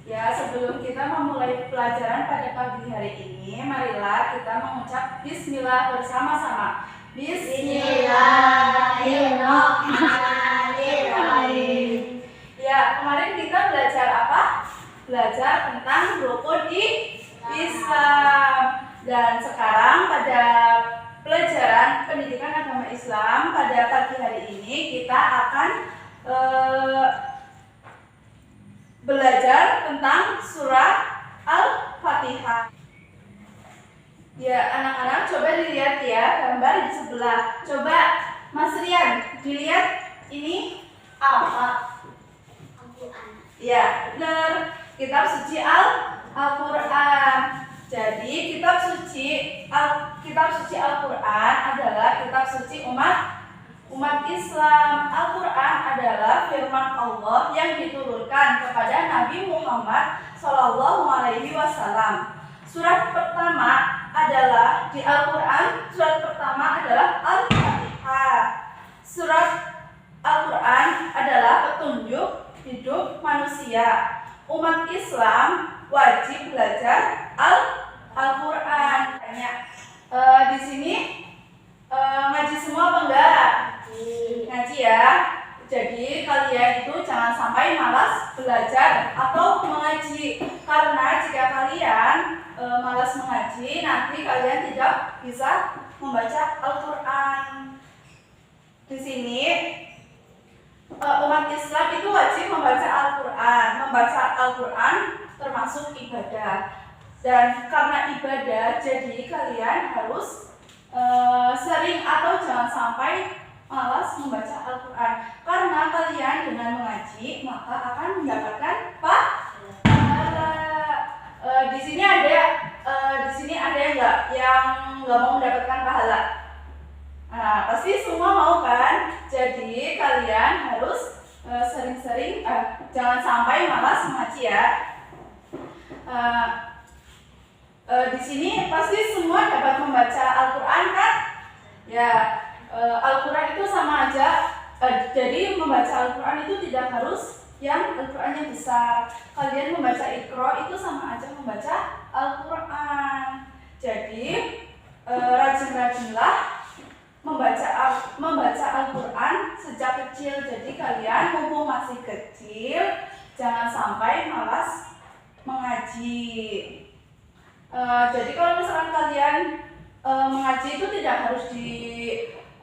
Ya, sebelum kita memulai pelajaran pada pagi hari ini, marilah kita mengucap bismillah bersama-sama. Bismillahirrahmanirrahim. Ya, kemarin kita belajar apa? Belajar tentang rukun di Islam. Dan sekarang pada pelajaran pendidikan agama Islam pada pagi hari ini kita akan belajar tentang surat Al-Fatihah. Ya, anak-anak coba dilihat ya gambar di sebelah. Coba Mas Rian, dilihat ini apa? Ya, benar. Kitab suci Al-Qur'an. Jadi kitab suci Al-Qur'an adalah kitab suci umat Islam. Al-Quran adalah firman Allah yang diturunkan kepada Nabi Muhammad SAW. Surat pertama adalah di Al-Quran, surat pertama adalah Al-Fatihah. Surat Al-Quran adalah petunjuk hidup manusia. Umat Islam wajib belajar Al-Quran. Di sini ngaji semua apa enggak? Ngaji ya. Jadi kalian itu jangan sampai malas belajar atau mengaji, karena jika kalian malas mengaji, nanti kalian tidak bisa membaca Al-Quran. Di sini umat Islam itu wajib membaca Al-Quran. Membaca Al-Quran termasuk ibadah. Dan karena ibadah, jadi kalian harus sering atau jangan sampai malas membaca Al-Quran, karena kalian dengan mengaji maka akan mendapatkan pahala. Di sini ada yang nggak mau mendapatkan pahala? Nah, pasti semua mau kan? Jadi kalian harus sering-sering, jangan sampai malas mengaji ya. Di sini pasti semua dapat membaca Al-Quran kan? Ya, Al-Quran itu sama aja. Jadi membaca Al-Quran itu tidak harus yang Al-Qurannya besar. Kalian membaca Iqra itu sama aja membaca Al-Quran. Jadi rajin-rajinlah membaca Al-Quran sejak kecil. Jadi kalian mumpung masih kecil, jangan sampai malas mengaji. Jadi kalau misalkan kalian mengaji itu tidak harus di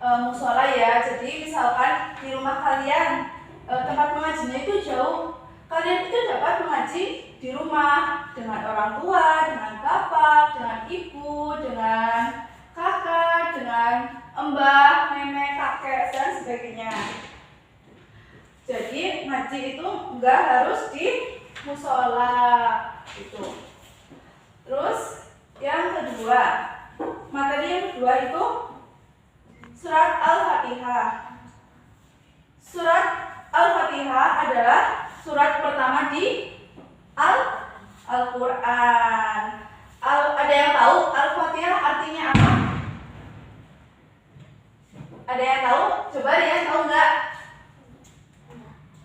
musola ya. Jadi misalkan di rumah kalian tempat mengajinya itu jauh, kalian itu dapat mengaji di rumah dengan orang tua, dengan bapak, dengan ibu, dengan kakak, dengan mbah, nenek, kakek dan sebagainya. Jadi ngaji itu enggak harus di musola gitu. Terus yang kedua, materi yang kedua itu surat Al-Fatihah. Surat Al-Fatihah adalah surat pertama di Al-Quran. Ada yang tahu Al-Fatihah artinya apa? Ada yang tahu? Coba ya, tahu enggak?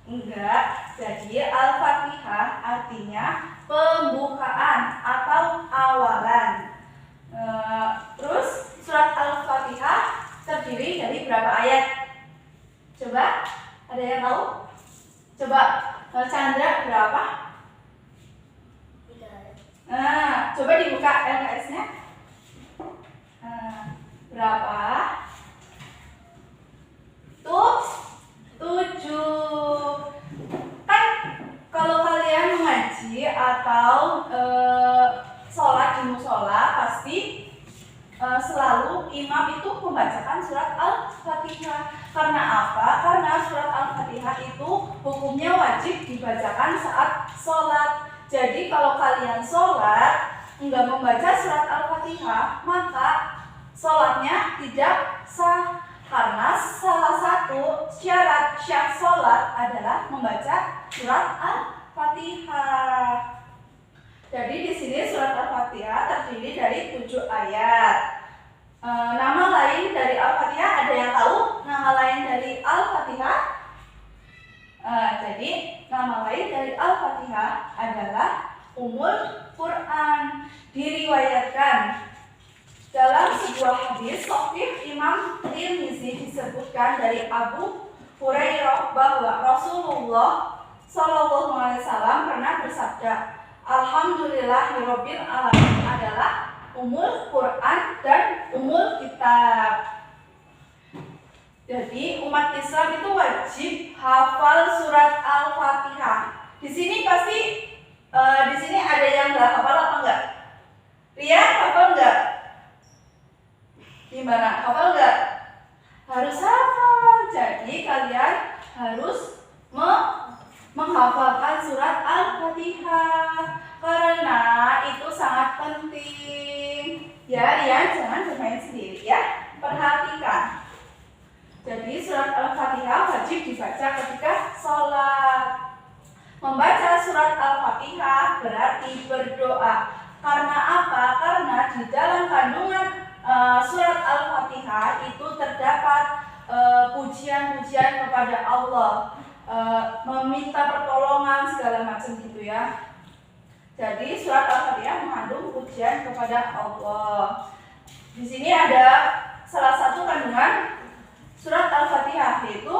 Enggak. Jadi Al-Fatihah artinya pembukaan atau awalan. Terus surat Al-Fatihah terdiri dari berapa ayat? Coba, ada yang tahu? Coba Chandra, berapa? 3 ayat. Coba dibuka LKS-nya. Berapa? Tuh, 7. Kan kalau kalian mengaji atau sholat di musola, pasti selalu imam itu membacakan surat Al-Fatihah. Karena apa? Karena surat Al-Fatihah itu hukumnya wajib dibacakan saat sholat. Jadi kalau kalian sholat enggak membaca surat Al-Fatihah, maka sholatnya tidak sah. Karena salah satu syarat syah sholat adalah membaca surat Al-Fatihah. Jadi di sini surat Al-Fatihah terdiri dari 7 ayat. Nama lain dari Al-Fatihah, ada yang tahu nama lain dari Al-Fatihah? Jadi nama lain dari Al-Fatihah adalah Ummul Quran. Diriwayatkan dalam sebuah hadis sahih Imam Tirmizi disebutkan dari Abu Hurairah bahwa Rasulullah Shallallahu Alaihi Wasallam pernah bersabda, Alhamdulillahirabbil alamin adalah Ummul Quran dan Ummul Kitab. Jadi umat Islam itu wajib hafal surat Al-Fatihah. Di sini pasti di sini ada yang nggak hafal apa enggak? Ria hafal enggak? Gimana? Hafal enggak? Harus hafal. Jadi kalian harus menghafalkan surat Al-Fatihah karena itu sangat penting. Ya, Rian, jangan bermain sendiri ya. Perhatikan. Jadi surat Al-Fatihah wajib dibaca ketika sholat. Membaca surat Al-Fatihah berarti berdoa. Karena apa? Karena di dalam kandungan surat Al-Fatihah itu terdapat pujian-pujian kepada Allah, meminta pertolongan segala macam gitu ya. Jadi surat Al-Fatihah mengandung pujian kepada Allah. Di sini ada salah satu kandungan surat Al-Fatihah, yaitu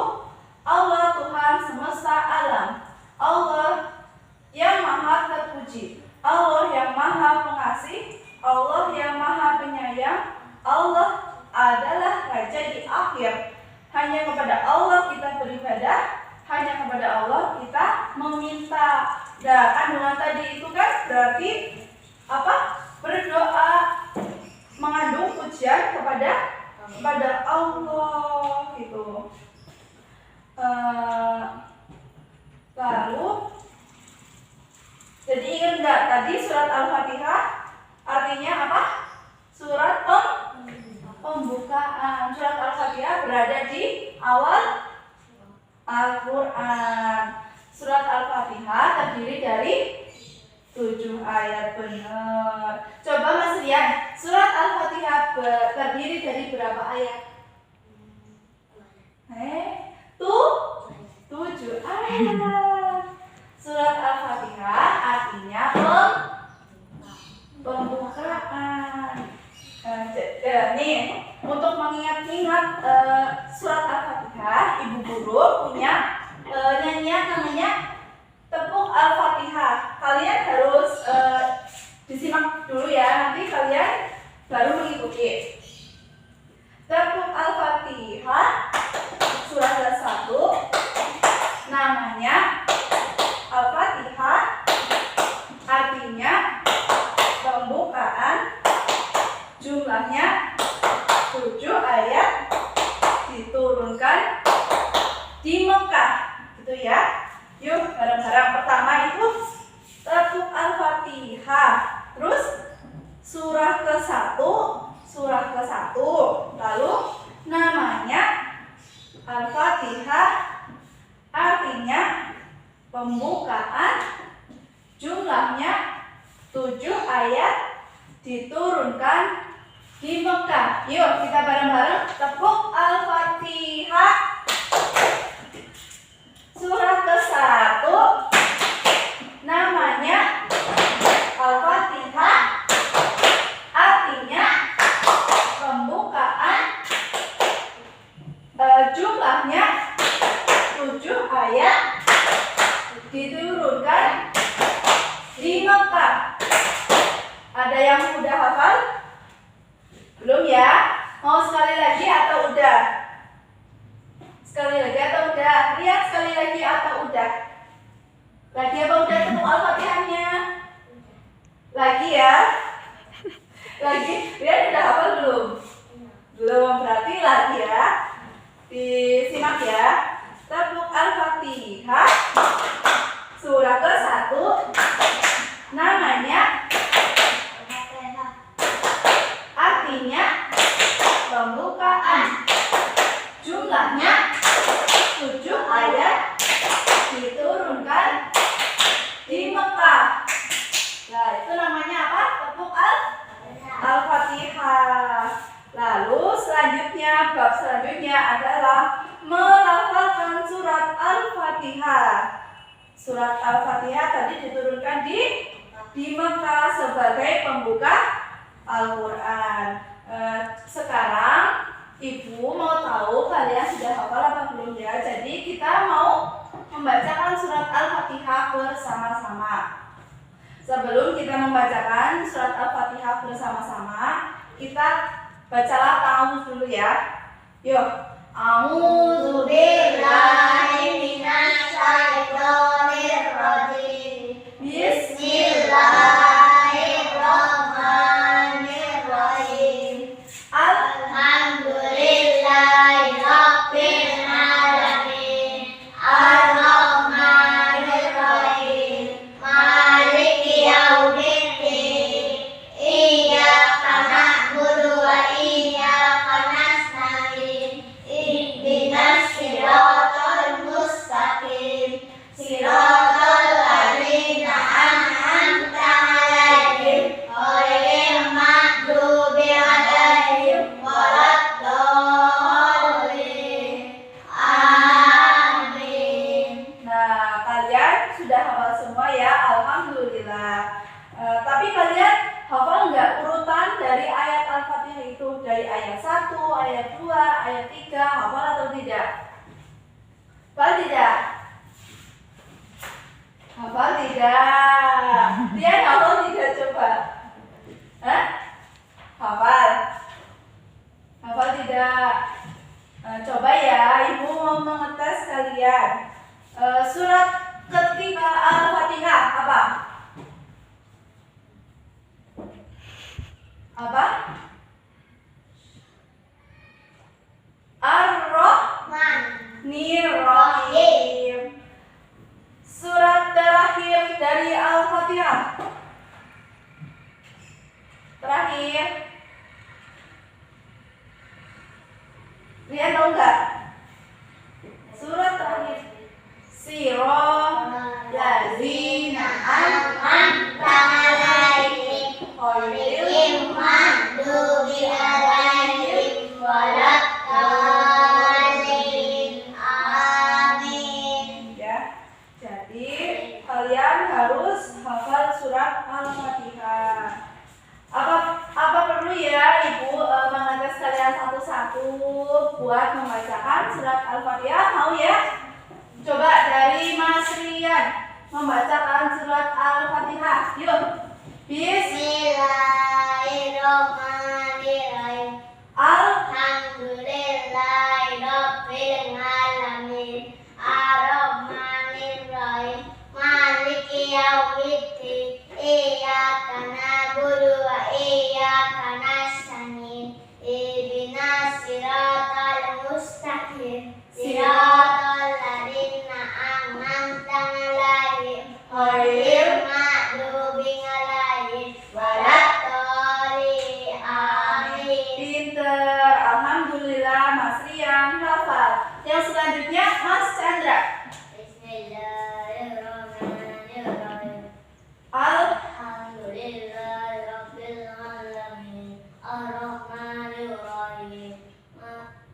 Allah Tuhan semesta alam, Allah yang maha terpuji, Allah yang maha pengasih, Allah yang maha penyayang, Allah adalah Raja di akhir. Hanya kepada Allah kita beribadah, hanya kepada Allah kita meminta. Nah, kandungan tadi itu kan berarti apa? Berdoa, mengandung pujian kepada Allah gitu. Lalu jadi ingat nggak tadi surat Al-Fatihah artinya apa? Surat pembukaan. Surat Al-Fatihah berada di awal Al-Quran. Surat Al-Fatihah terdiri dari 7 ayat, benar. Coba Mas Rian, surat Al-Fatihah terdiri dari berapa ayat? 7 ayat. Surat Al-Fatihah artinya pembukaan. Nih, untuk mengingat-ingat surat Al-Fatihah, Ibu Guru punya nyanyian namanya Tepuk Al-Fatihah. Kalian harus disimak dulu ya, nanti kalian baru mengikuti. Tepuk Al-Fatihah surat ke-1 namanya Al-Fatihah, artinya pembukaan, jumlahnya 7 ayat, diturunkan di Mekah gitu ya. Yuk bareng-bareng. Pertama itu Tepuk Al-Fatihah, terus surah ke-1, lalu namanya Al-Fatihah, artinya pembukaan, jumlahnya 7 ayat, diturunkan di Mekah. Yuk kita bareng-bareng tepuk Al-Fatihah. Surah ke-1 namanya Al-Fatihah, artinya pembukaan, jumlahnya 7 ayat, diturunkan di Mekah. Ada yang udah hafal? Belum ya? Mau sekali lagi atau udah? Sekali lagi atau udah? Lihat sekali lagi atau udah? Lagi apa udah tepuk Al-Fatihahnya? Lagi ya? Lagi? Lihat udah hafal belum? Belum, berarti lagi ya. Disimak ya. Tepuk Al-Fatihah surah ke-1 namanya artinya pembukaan, jumlahnya 7 ayat, diturunkan di Mekah. Nah itu namanya apa? Tepuk Al-Fatihah. Lalu selanjutnya, bab selanjutnya adalah melafalkan surat Al-Fatihah. Surat Al-Fatihah tadi diturunkan di Mekah sebagai pembuka Al-Quran. Sekarang Ibu mau tahu kalian sudah hafal apa belum ya? Jadi kita mau membacakan surat Al-Fatihah bersama-sama. Sebelum kita membacakan surat Al-Fatihah bersama-sama, kita bacalah ta'awudz dulu ya. Yuk. A'udzu billahi minasy syaithanir rajim. Bismillahirrahmanirrahim. Alhamdulillahi rabbil alamin. Ar-Rahmanir-Rahim. Maliki yaumiddin. Iyyaka na'budu wa iyyaka nasta'in. Ihdinas siratal mustaqim. Siratal ladzina an'amta 'alaihim ghairil maghdubi 'alaihim waladdallin. Amin. Nah, kalian sudah hafal semua ya, alhamdulillah. Tapi kalian hafal nggak urutan dari ayat Al-Fatihah itu? Dari ayat 1, ayat 2, ayat 3, hafal atau tidak? Hafal tidak? Hafal tidak? Dia hafal tidak coba? Hah? Hafal? Hafal tidak? Coba ya, Ibu mau mengetes kalian. Surat ketiga Al-Fatihah apa? Apa? Ar-Rahmanir-Rahim. Surat terakhir dari Al-Fatihah. Terakhir. Lihat tahu nggak? Surat terakhir. Siratal ladzina an'amta 'alaihim ghairil maghdubi 'alaihim waladdallin. Amin. Ya. Jadi kalian harus hafal surat Al-Fatihah. Apa perlu ya Ibu mengetes kalian satu-satu buat membacakan surat Al-Fatihah? Mau ya? Coba dari Mas Rian membacakan surat Al-Fatihah. Yuk. Bismillahirrahmanirrahim. Alhamdulillahirabbil alamin. Ar-Rahmanir-Rahim. Maliki yaumiddin. Iyyaka na'budu wa iyyaka nasta'in. Ihdinas siratal mustaqim. Siratal ladzina an'amta 'alaihim ghairil maghdubi 'alaihim waladdallin. Amin. Pinter, alhamdulillah Mas Rian hafal. Yang selanjutnya Mas Chandra. Bismillahirrahmanirrahim. Alhamdulillahirabbil alamin. Ar-Rahmanir-Rahim.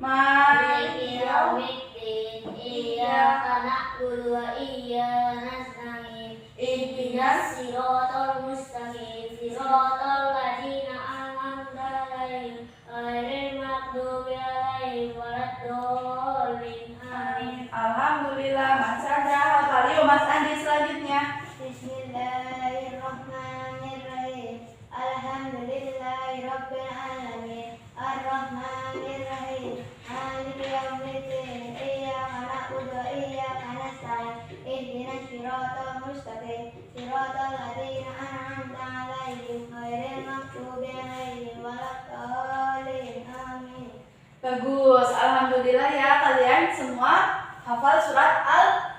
Maliki yaumiddin. Iyyaka na'budu wa iyyaka nasta'in. Ihdinas siratal mustaqim. Siratal ladzina an'amta 'alaihim ghairil maghdubi 'alaihim waladdallin. Amin. Alhamdulillah Mas Chandra hafal. Yuk Mas Andi selanjutnya. Bismillahirrahmanirrahim. Alhamdulillahirabbil alamin. Ar-Rahmanir-Rahim. Maliki yaumiddin. Iyyaka na'budu wa iyyaka nasta'in. Ihdinas siratal mustaqim. Siratal ladzina an'amta 'alaihim ghairil maghdubi 'alaihim waladdallin. Amin. Bagus, alhamdulillah ya kalian semua hafal surat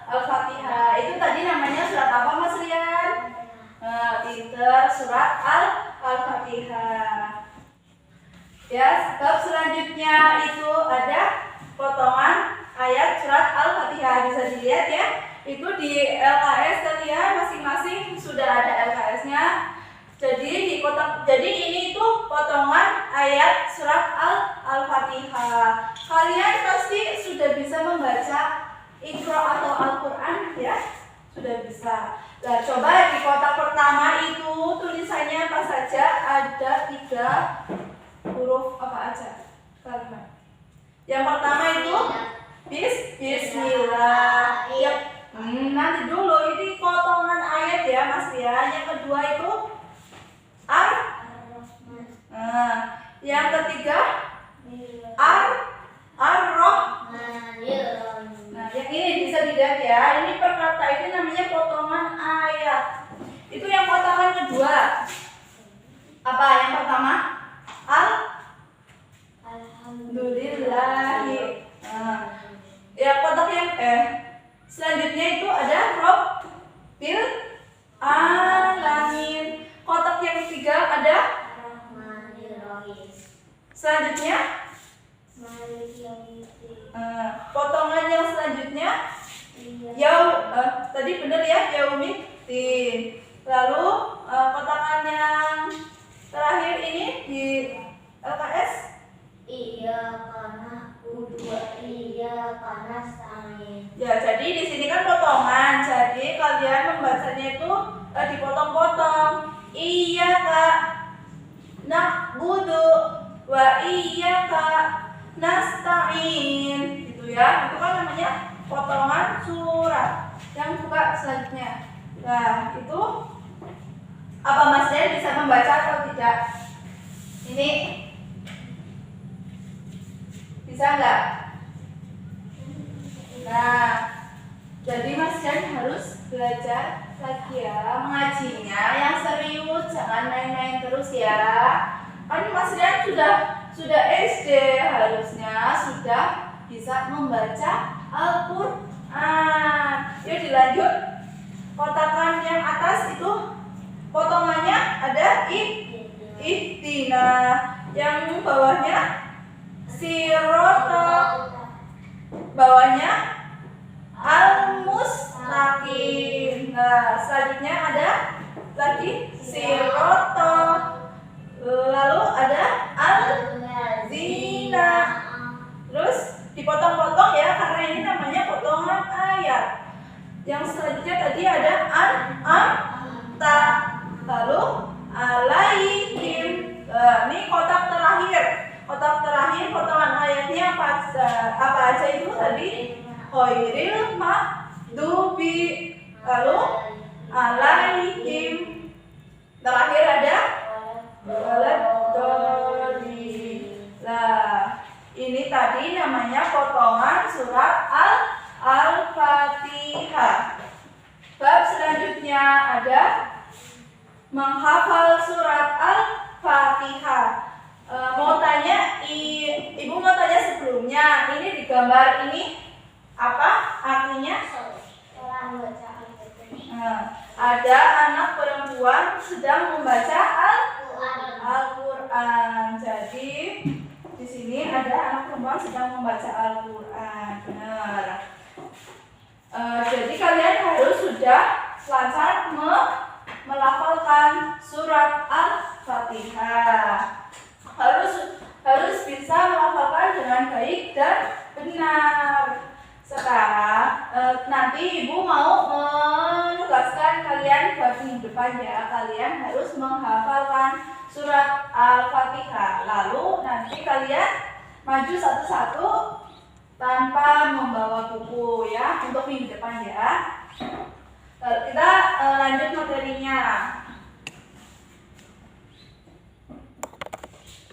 Al-Fatihah. Itu tadi namanya surat apa Mas Rian? Pinter, surat Al-Fatihah. Ya, bab selanjutnya itu ada potongan ayat surat Al-Fatihah. Bisa dilihat ya. Itu di LKS kalian masing-masing sudah ada LKS-nya. Jadi ini itu potongan ayat surat Al-Fatihah. kalian pasti sudah bisa membaca Iqra atau Al-Quran ya? Sudah bisa. Nah, coba di kotak pertama itu tulisannya apa saja? Ada 3 huruf apa aja? Kalimat. Yang pertama itu Bismillah. Ya, nanti dulu ini potongan ayat ya Mas ya. Yang kedua itu yang ketiga Ar-Rahman. Nah, yang ini bisa dilihat ya. Ini perkata itu namanya potongan ayat. Itu yang potongan kedua. Apa yang pertama? Alhamdulillahi. Ya kotak yang selanjutnya itu ada Rabbil Alamin. Kotak yang ketiga ada selanjutnya potongan yang selanjutnya tadi benar ya Yaumiddin. Lalu kotakan yang terakhir ini di LKS ya, jadi di sini kan potongan. Jadi kalian membacanya itu dipotong-potong. Iyyaka na'budu wa iyyaka nasta'in. Gitu ya. Itu kan namanya potongan surat. Yang buka selanjutnya. Nah, itu apa Mas Den bisa membaca atau tidak? Ini bisa enggak? Nah, jadi Mas Jan harus belajar lagi ya, mengajinya yang serius, jangan main-main terus ya. Kan Mas Jan sudah SD, harusnya sudah bisa membaca Al-Quran. Yuk dilanjut. Kotakan yang atas itu potongannya ada ihtina, yang bawahnya sirota, bawahnya al-mustaqim. Nah, selanjutnya ada lagi sirota, lalu ada al-zina. Terus dipotong-potong ya, karena ini namanya potongan ayat. Yang selanjutnya tadi ada an-am-ta, lalu alaihim. Ini kotak terakhir. Kotak terakhir potongan ayatnya apa aja itu tadi? Khairil maghdubi, lalu alaihim. Terakhir ada waladdallin. Nah, ini tadi namanya potongan surat Al-Fatihah. Bab selanjutnya ada menghafal surat Al-Fatihah. Mau tanya, Ibu mau tanya sebelumnya, ini di gambar ini apa artinya? Ada anak perempuan sedang membaca Al-Quran. Jadi di sini ada anak perempuan sedang membaca Al-Quran. Benar. Jadi kalian harus sudah lancar melafalkan surat Al-Fatihah. Harus bisa melafalkan dengan baik dan benar. Sekarang nanti Ibu mau menugaskan kalian buat minggu depan ya. Kalian harus menghafalkan surat Al-Fatihah. Lalu nanti kalian maju satu-satu tanpa membawa buku ya, untuk minggu depan ya. Kita lanjut materinya.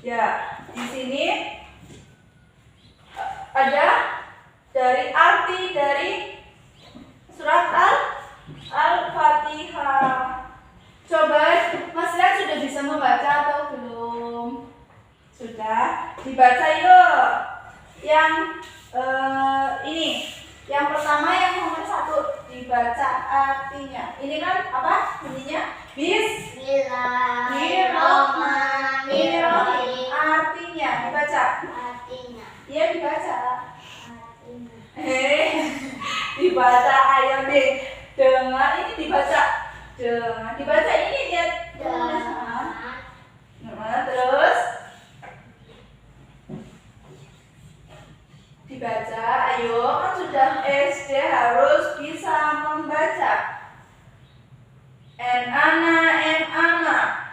Ya, di sini ada dari arti dari surat Al-Fatihah. Coba Mas Rian sudah bisa membaca atau belum? Sudah, dibaca yuk. Yang ini, yang pertama yang nomor 1 dibaca artinya. Ini kan apa bunyinya? Bismillahirrahmanirrahim. Artinya dibaca. Artinya. Iya dibaca. Artinya. Dibaca ayo nih. Dengan ini dibaca. Dengan dibaca ini lihat. Nah, terus N-ana, N-ama.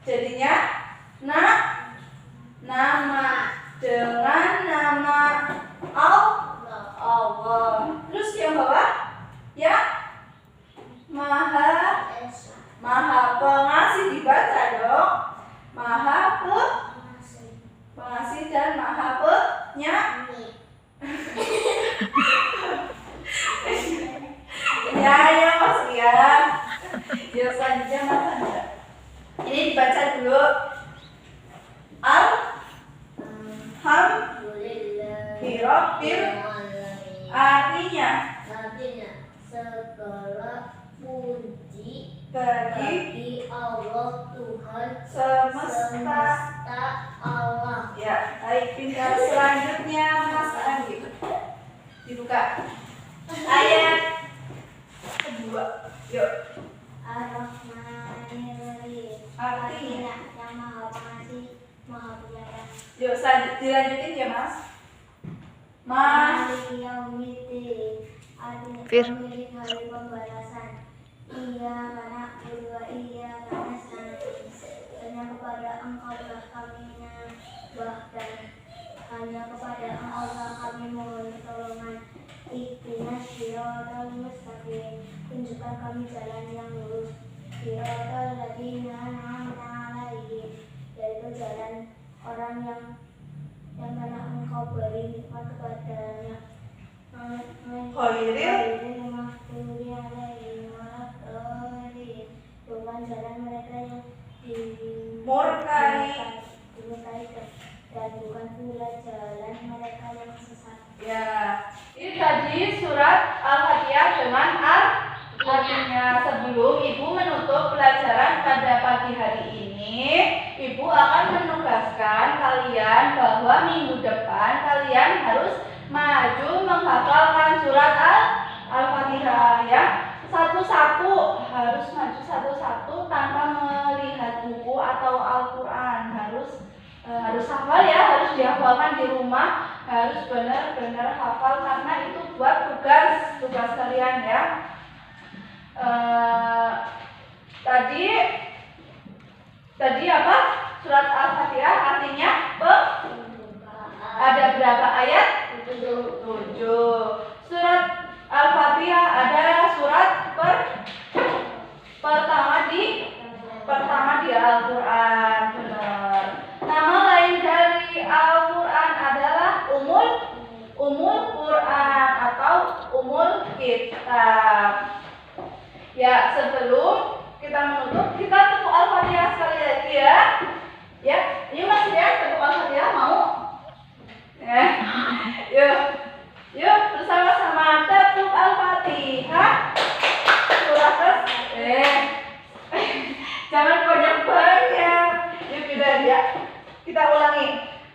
Jadinya nama dengan nama Allah. Terus yang bawah ya maha pengasih dibaca dong. Maha pengasih dan maha penyayang. Ya Mas ya. Ya selanjutnya Mas Anda. Ini dibaca dulu. Alhamdulillahirabbil artinya segala puji bagi Allah Tuhan semesta. Allah. Ya, baik, pintar. Selanjutnya Mas Andi. Dibuka. Ayat kedua. Yuk. Ar-Rahmanir-Rahim. Artinya yang Maha Pengasih, Maha Penyayang. yuk, dilanjutin ya Mas. Maliki Yaumiddin. Artinya Fir. pemilik hari pembalasan. Iya karena kedua iya karena nasta'in. Hanya kepada Engkau lah kami menyembah dan hanya kepada Engkau lah kami mohon pertolongan. Ihdinas siratal mustaqim. Tunjukkan kami jalan yang lurus. Siratal ladzina an'amta 'alaihim. Yaitu jalan orang yang mana Engkau beri nikmat kepadanya. Khairil maghdubi 'alaihim waladdallin. Bukan jalan mereka yang dimurkai dan bukan pula jalan mereka yang sesat. Ya, ini tadi surat Al-Fatihah dengan artinya. Sebelum Ibu menutup pelajaran pada pagi hari ini, Ibu akan menugaskan kalian bahwa minggu depan kalian harus maju menghafalkan surat Al-Fatihah ya. Satu-satu, harus maju satu-satu tanpa melihat buku atau Al-Quran. Harus hafal ya, harus dihafalkan di rumah, harus benar-benar hafal karena itu buat tugas kalian ya. Tadi apa? Surat Al-Fatihah artinya ada berapa ayat? 7. Surat Al-Fatihah ada surat pertama di Al-Quran. Benar. Nama lain dari Al-Quran adalah Umul Quran atau Umul Kitab. Ya, sebelum kita menutup, kita tepuk Al-Fatihah sekali lagi ya. Ya, yuk Mas ya, tepuk Al-Fatihah mau? Yuk bersama-sama tepuk Al-Fatihah. Surah jangan banyak. Yuk ya. Kita ulangi.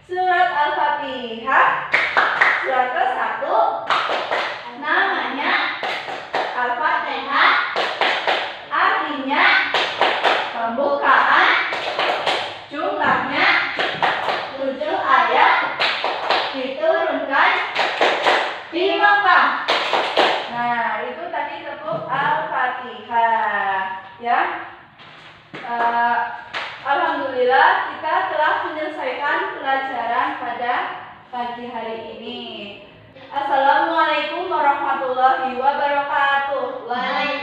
Surat Al-Fatihah. Surat ke-1. Namanya Al-Fatihah. Artinya pembukaan. Jumlahnya 7 ayat. Diturunkan di Makkah. Nah, itu tadi tepuk Al-Fatihah ya. Alhamdulillah kita telah menyelesaikan pelajaran pada pagi hari ini. Assalamualaikum warahmatullahi wabarakatuh. Waalaikumsalam.